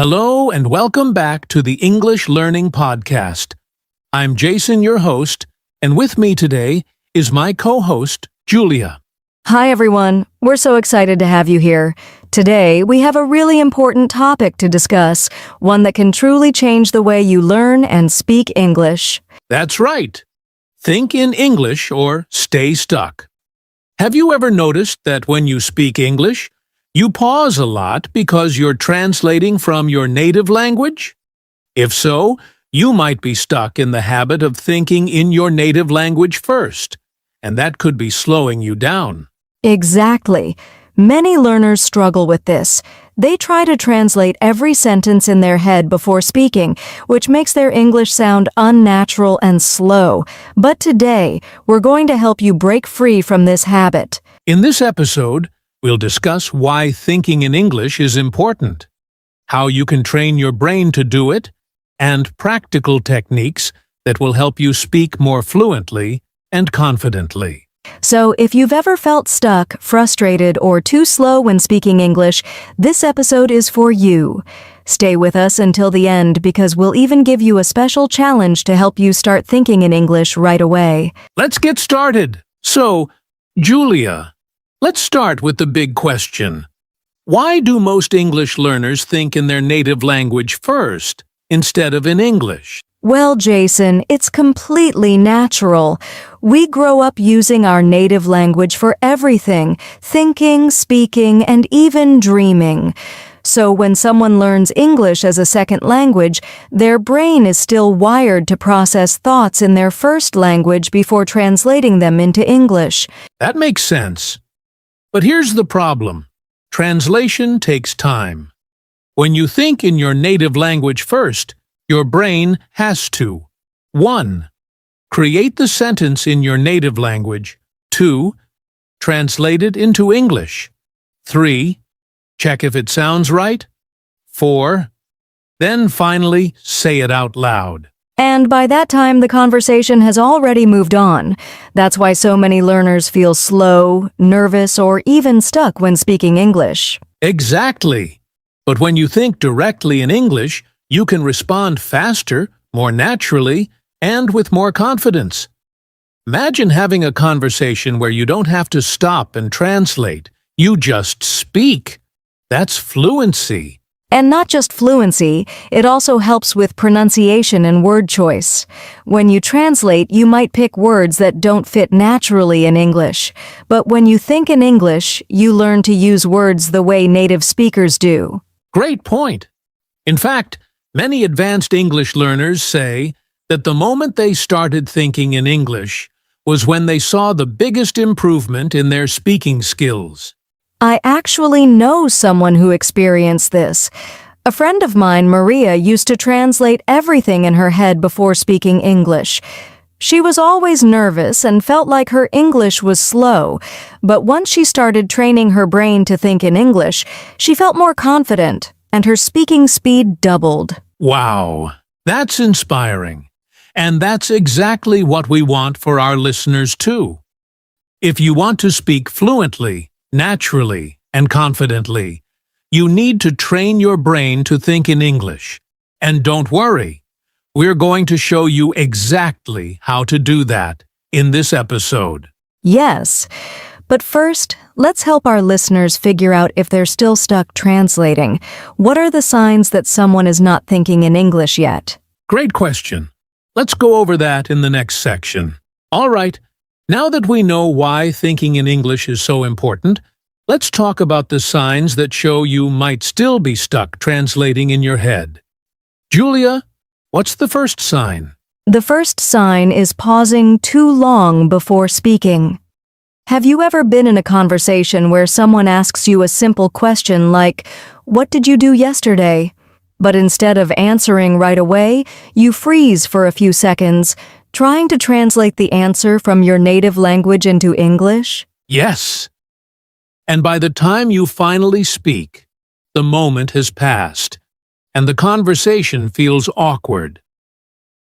Hello and welcome back to the English Learning Podcast. I'm Jason, your host, and with me today is my co-host, Julia. Hi everyone, we're so excited to have you here. Today, we have a really important topic to discuss, one that can truly change the way you learn and speak English. That's right. Think in English or stay stuck. Have you ever noticed that when you speak English, you pause a lot because you're translating from your native language? If so, you might be stuck in the habit of thinking in your native language first, and that could be slowing you down. Exactly. Many learners struggle with this. They try to translate every sentence in their head before speaking, which makes their English sound unnatural and slow. But today, we're going to help you break free from this habit. In this episode, we'll discuss why thinking in English is important, how you can train your brain to do it, and practical techniques that will help you speak more fluently and confidently. So, if you've ever felt stuck, frustrated, or too slow when speaking English, this episode is for you. Stay with us until the end because we'll even give you a special challenge to help you start thinking in English right away. Let's get started. So, Julia, let's start with the big question. Why do most English learners think in their native language first, instead of in English? Well, Jason, it's completely natural. We grow up using our native language for everything, thinking, speaking, and even dreaming. So when someone learns English as a second language, their brain is still wired to process thoughts in their first language before translating them into English. That makes sense. But here's the problem. Translation takes time. When you think in your native language first, your brain has to 1. Create the sentence in your native language. 2. Translate it into English. 3. Check if it sounds right. 4. Then finally, say it out loud. And by that time, the conversation has already moved on. That's why so many learners feel slow, nervous, or even stuck when speaking English. Exactly. But when you think directly in English, you can respond faster, more naturally, and with more confidence. Imagine having a conversation where you don't have to stop and translate. You just speak. That's fluency. And not just fluency, it also helps with pronunciation and word choice. When you translate, you might pick words that don't fit naturally in English. But when you think in English, you learn to use words the way native speakers do. Great point. In fact, many advanced English learners say that the moment they started thinking in English was when they saw the biggest improvement in their speaking skills. I actually know someone who experienced this. A friend of mine, Maria, used to translate everything in her head before speaking English. She was always nervous and felt like her English was slow, but once she started training her brain to think in English, she felt more confident, and her speaking speed doubled. Wow, that's inspiring. And that's exactly what we want for our listeners too. If you want to speak fluently, naturally, and confidently, you need to train your brain to think in English. And don't worry, we're going to show you exactly how to do that in this episode. Yes, but first, let's help our listeners figure out if they're still stuck translating. What are the signs that someone is not thinking in English yet? Great question. Let's go over that in the next section. All right. Now that we know why thinking in English is so important, let's talk about the signs that show you might still be stuck translating in your head. Julia, what's the first sign? The first sign is pausing too long before speaking. Have you ever been in a conversation where someone asks you a simple question like, "What did you do yesterday?" But instead of answering right away, you freeze for a few seconds, trying to translate the answer from your native language into English? Yes. And by the time you finally speak, the moment has passed, and the conversation feels awkward.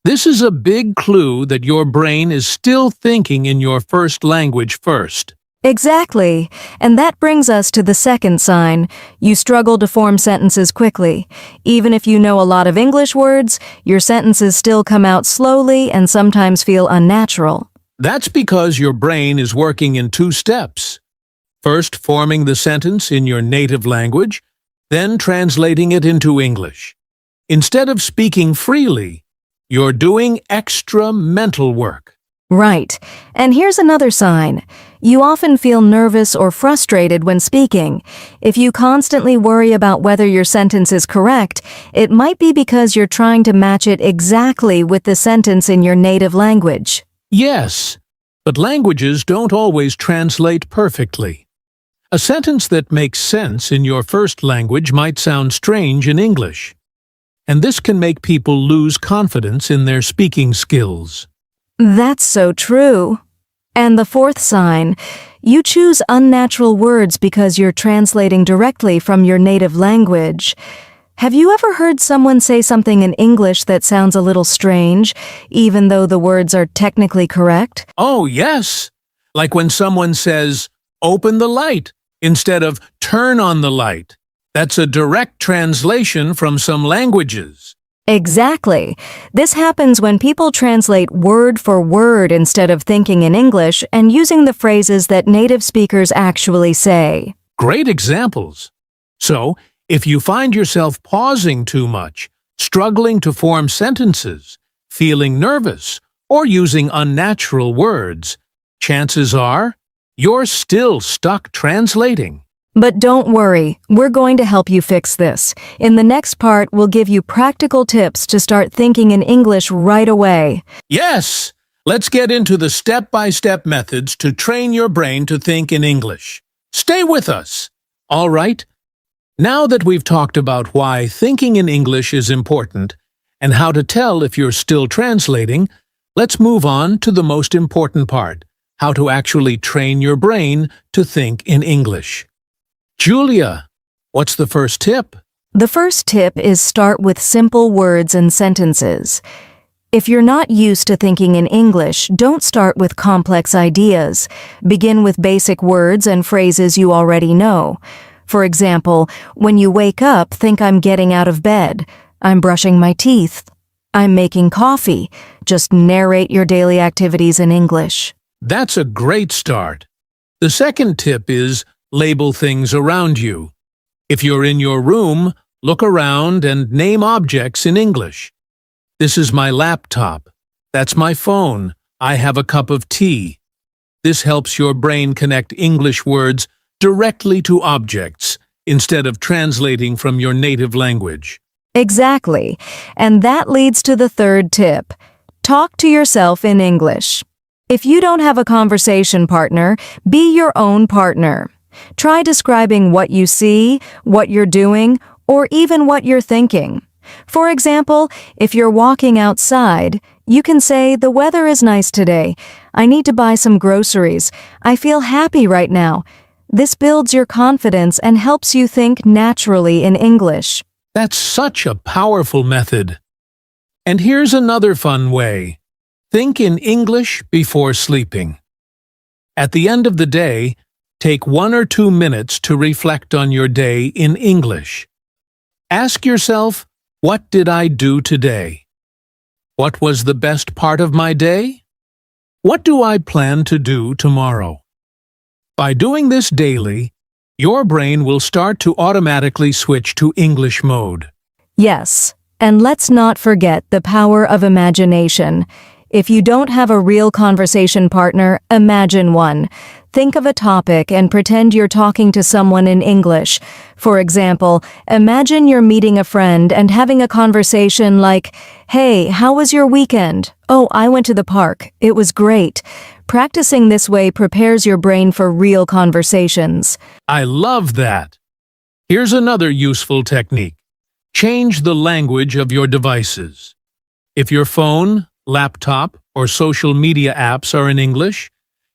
This is a big clue that your brain is still thinking in your first language first. Exactly. And that brings us to the second sign. You struggle to form sentences quickly. Even if you know a lot of English words, your sentences still come out slowly and sometimes feel unnatural. That's because your brain is working in two steps. First, forming the sentence in your native language, then translating it into English. Instead of speaking freely, you're doing extra mental work. Right. And here's another sign. You often feel nervous or frustrated when speaking. If you constantly worry about whether your sentence is correct, it might be because you're trying to match it exactly with the sentence in your native language. Yes, but languages don't always translate perfectly. A sentence that makes sense in your first language might sound strange in English. And this can make people lose confidence in their speaking skills. That's so true. And the fourth sign, you choose unnatural words because you're translating directly from your native language. Have you ever heard someone say something in English that sounds a little strange, even though the words are technically correct? Oh, yes. Like when someone says, "Open the light," instead of "turn on the light." That's a direct translation from some languages. Exactly. This happens when people translate word for word instead of thinking in English and using the phrases that native speakers actually say. Great examples. So, if you find yourself pausing too much, struggling to form sentences, feeling nervous, or using unnatural words, chances are you're still stuck translating. But don't worry, we're going to help you fix this. In the next part, we'll give you practical tips to start thinking in English right away. Yes! Let's get into the step-by-step methods to train your brain to think in English. Stay with us! All right? Now that we've talked about why thinking in English is important and how to tell if you're still translating, let's move on to the most important part, how to actually train your brain to think in English. Julia, what's the first tip? The first tip is start with simple words and sentences. If you're not used to thinking in English, don't start with complex ideas. Begin with basic words and phrases you already know. For example, when you wake up, think I'm getting out of bed. I'm brushing my teeth. I'm making coffee. Just narrate your daily activities in English. That's a great start. The second tip is label things around you. If you're in your room, look around and name objects in English. This is my laptop. That's my phone. I have a cup of tea. This helps your brain connect English words directly to objects instead of translating from your native language. Exactly. And that leads to the third tip. Talk to yourself in English. If you don't have a conversation partner, be your own partner. Try describing what you see, what you're doing, or even what you're thinking. For example, if you're walking outside, you can say, "The weather is nice today. I need to buy some groceries. I feel happy right now." This builds your confidence and helps you think naturally in English. That's such a powerful method. And here's another fun way. Think in English before sleeping. At the end of the day, take 1 or 2 minutes to reflect on your day in English. Ask yourself, what did I do today? What was the best part of my day? What do I plan to do tomorrow? By doing this daily, your brain will start to automatically switch to English mode. Yes, and let's not forget the power of imagination. If you don't have a real conversation partner, imagine one. Think of a topic and pretend you're talking to someone in English. For example, imagine you're meeting a friend and having a conversation like, "Hey, how was your weekend? Oh, I went to the park. It was great." Practicing this way prepares your brain for real conversations. I love that. Here's another useful technique. Change the language of your devices. If your phone, laptop, or social media apps are in English,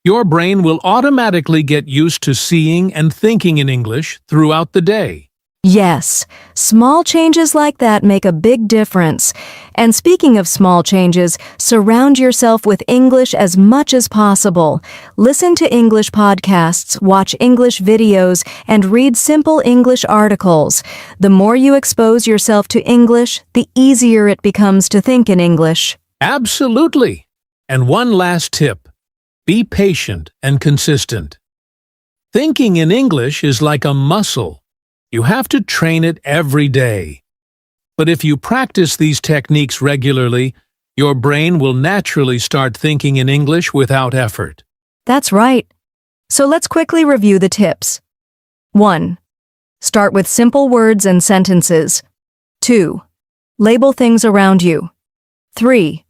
your brain will automatically get used to seeing and thinking in English throughout the day. Yes, small changes like that make a big difference. And speaking of small changes, surround yourself with English as much as possible. Listen to English podcasts, watch English videos, and read simple English articles. The more you expose yourself to English, the easier it becomes to think in English. Absolutely. And one last tip. Be patient and consistent. Thinking in English is like a muscle. You have to train it every day. But if you practice these techniques regularly, your brain will naturally start thinking in English without effort. That's right. So let's quickly review the tips. 1. Start with simple words and sentences. 2. Label things around you. 3.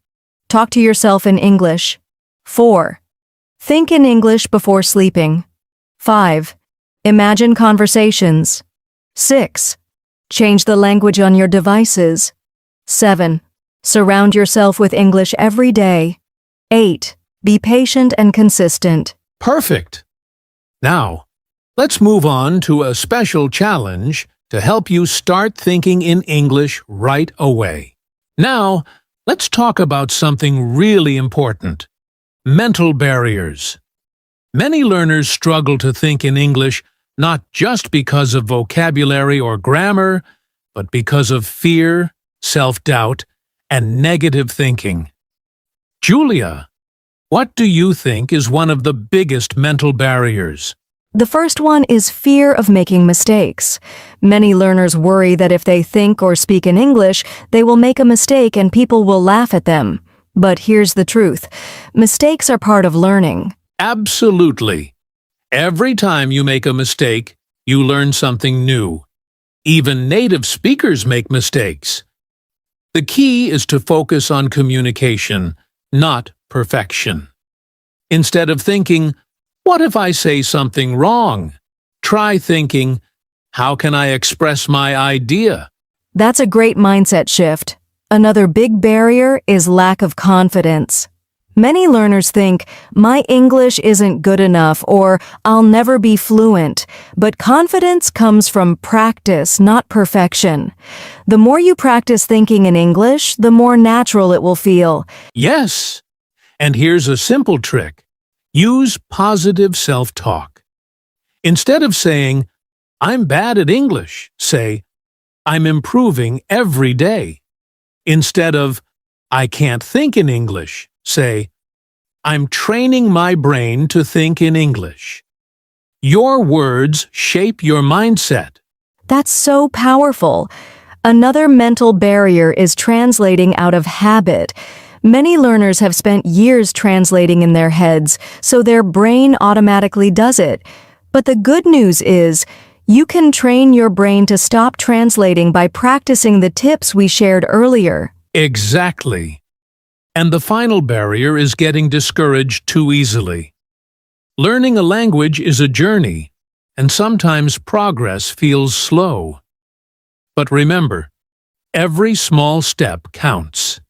Talk to yourself in English. 4. Think in English before sleeping. 5. Imagine conversations. 6. Change the language on your devices. 7. Surround yourself with English every day. 8. Be patient and consistent. Perfect. Now, let's move on to a special challenge to help you start thinking in English right away. Now, let's talk about something really important. Mental barriers. Many learners struggle to think in English not just because of vocabulary or grammar, but because of fear, self-doubt, and negative thinking. Julia, what do you think is one of the biggest mental barriers? The first one is fear of making mistakes. Many learners worry that if they think or speak in English, they will make a mistake and people will laugh at them. But here's the truth. Mistakes are part of learning. Absolutely. Every time you make a mistake, you learn something new. Even native speakers make mistakes. The key is to focus on communication, not perfection. Instead of thinking, "What if I say something wrong?" Try thinking, "How can I express my idea?" That's a great mindset shift. Another big barrier is lack of confidence. Many learners think, "My English isn't good enough," or "I'll never be fluent." But confidence comes from practice, not perfection. The more you practice thinking in English, the more natural it will feel. Yes. And here's a simple trick. Use positive self-talk. Instead of saying, "I'm bad at English," say, "I'm improving every day." Instead of, "I can't think in English," say, "I'm training my brain to think in English." Your words shape your mindset. That's so powerful. Another mental barrier is translating out of habit. Many learners have spent years translating in their heads, so their brain automatically does it. But the good news is, you can train your brain to stop translating by practicing the tips we shared earlier. Exactly. And the final barrier is getting discouraged too easily. Learning a language is a journey, and sometimes progress feels slow. But remember, every small step counts.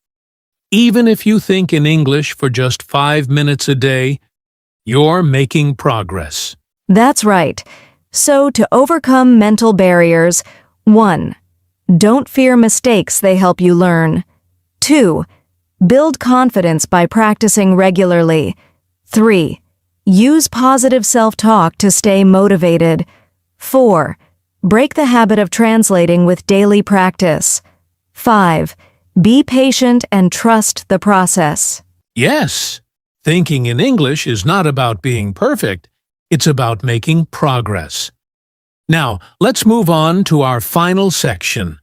Even if you think in English for just 5 minutes a day, you're making progress. That's right. So to overcome mental barriers, 1. Don't fear mistakes, they help you learn. 2. Build confidence by practicing regularly. 3. Use positive self-talk to stay motivated. 4. Break the habit of translating with daily practice. 5. Be patient and trust the process. Yes, thinking in English is not about being perfect, it's about making progress. Now, let's move on to our final section,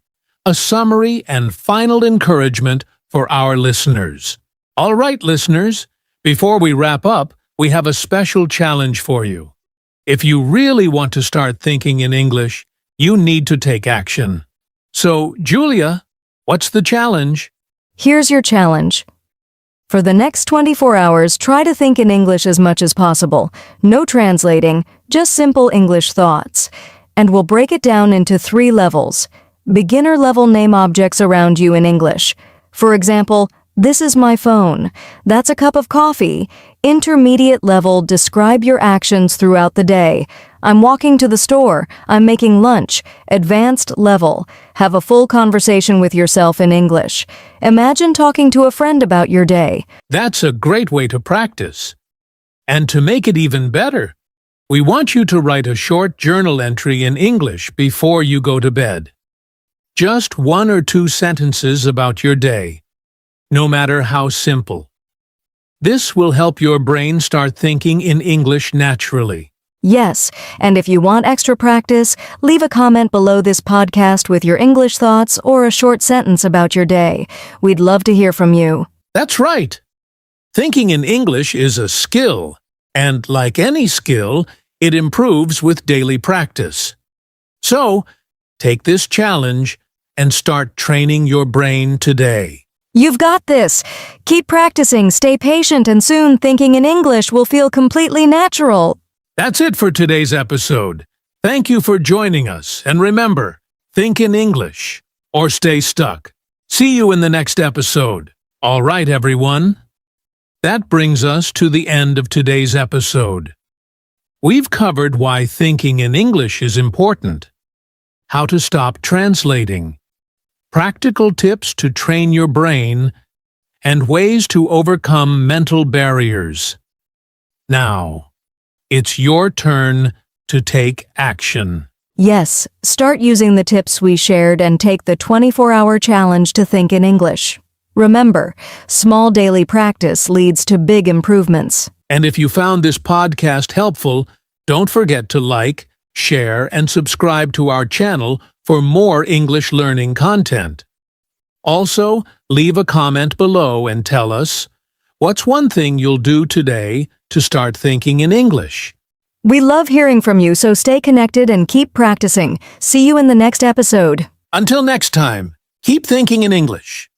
a summary and final encouragement for our listeners. All right, listeners, before we wrap up, we have a special challenge for you. If you really want to start thinking in English, you need to take action. So, Julia, what's the challenge? Here's your challenge. For the next 24 hours, try to think in English as much as possible. No translating, just simple English thoughts. And we'll break it down into 3 levels. Beginner level, name objects around you in English. For example, this is my phone. That's a cup of coffee. Intermediate level, describe your actions throughout the day. I'm walking to the store. I'm making lunch. Advanced level. Have a full conversation with yourself in English. Imagine talking to a friend about your day. That's a great way to practice. And to make it even better, we want you to write a short journal entry in English before you go to bed. Just 1 or 2 sentences about your day, no matter how simple. This will help your brain start thinking in English naturally. Yes, and if you want extra practice, leave a comment below this podcast with your English thoughts or a short sentence about your day. We'd love to hear from you. That's right. Thinking in English is a skill, and like any skill, it improves with daily practice. So, take this challenge and start training your brain today. You've got this. Keep practicing, stay patient, and soon thinking in English will feel completely natural. That's it for today's episode. Thank you for joining us, and remember, think in English or stay stuck. See you in the next episode. All right, everyone. That brings us to the end of today's episode. We've covered why thinking in English is important, how to stop translating, practical tips to train your brain, and ways to overcome mental barriers. Now, it's your turn to take action. Yes, start using the tips we shared and take the 24-hour challenge to think in English. Remember, small daily practice leads to big improvements. And if you found this podcast helpful, don't forget to like, share, and subscribe to our channel for more English learning content. Also, leave a comment below and tell us, what's one thing you'll do today to start thinking in English? We love hearing from you, so stay connected and keep practicing. See you in the next episode. Until next time, keep thinking in English.